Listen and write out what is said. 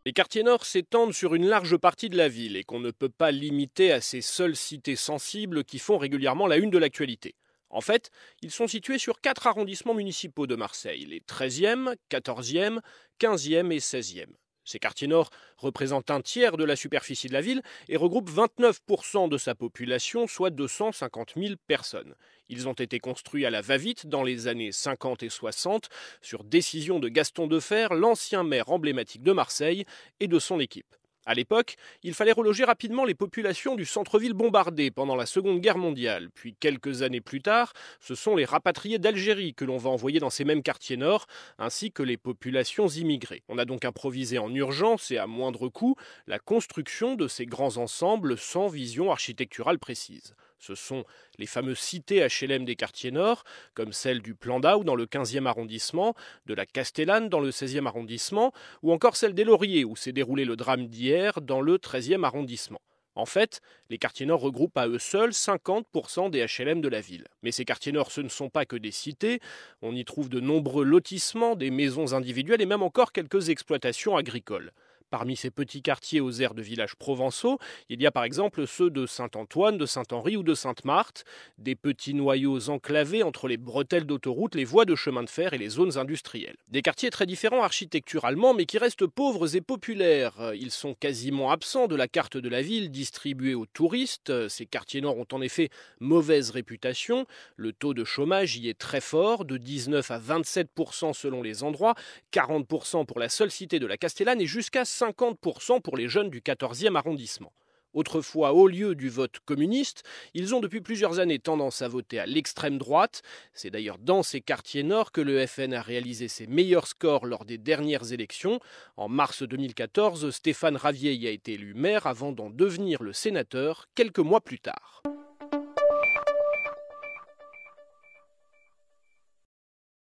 Les quartiers nord s'étendent sur une large partie de la ville et qu'on ne peut pas limiter à ces seules cités sensibles qui font régulièrement la une de l'actualité. En fait, ils sont situés sur 4 arrondissements municipaux de Marseille, les 13e, 14e, 15e et 16e. Ces quartiers nord représentent un tiers de la superficie de la ville et regroupent 29% de sa population, soit 250 000 personnes. Ils ont été construits à la va-vite dans les années 50 et 60 sur décision de Gaston Defferre, l'ancien maire emblématique de Marseille, et de son équipe. À l'époque, il fallait reloger rapidement les populations du centre-ville bombardé pendant la Seconde Guerre mondiale. Puis quelques années plus tard, ce sont les rapatriés d'Algérie que l'on va envoyer dans ces mêmes quartiers nord, ainsi que les populations immigrées. On a donc improvisé en urgence et à moindre coût la construction de ces grands ensembles sans vision architecturale précise. Ce sont les fameuses cités HLM des quartiers nord, comme celle du Plan-d'Au dans le 15e arrondissement, de la Castellane dans le 16e arrondissement, ou encore celle des Lauriers où s'est déroulé le drame d'hier dans le 13e arrondissement. En fait, les quartiers nord regroupent à eux seuls 50% des HLM de la ville. Mais ces quartiers nord, ce ne sont pas que des cités, on y trouve de nombreux lotissements, des maisons individuelles et même encore quelques exploitations agricoles. Parmi ces petits quartiers aux airs de villages provençaux, il y a par exemple ceux de Saint-Antoine, de Saint-Henri ou de Sainte-Marthe, des petits noyaux enclavés entre les bretelles d'autoroute, les voies de chemin de fer et les zones industrielles. Des quartiers très différents architecturalement, mais qui restent pauvres et populaires. Ils sont quasiment absents de la carte de la ville distribuée aux touristes. Ces quartiers nord ont en effet mauvaise réputation. Le taux de chômage y est très fort, de 19 à 27% selon les endroits, 40% pour la seule cité de la Castellane et jusqu'à 50% pour les jeunes du 14e arrondissement. Autrefois haut lieu du vote communiste, ils ont depuis plusieurs années tendance à voter à l'extrême droite. C'est d'ailleurs dans ces quartiers nord que le FN a réalisé ses meilleurs scores lors des dernières élections. En mars 2014, Stéphane Ravier y a été élu maire avant d'en devenir le sénateur quelques mois plus tard.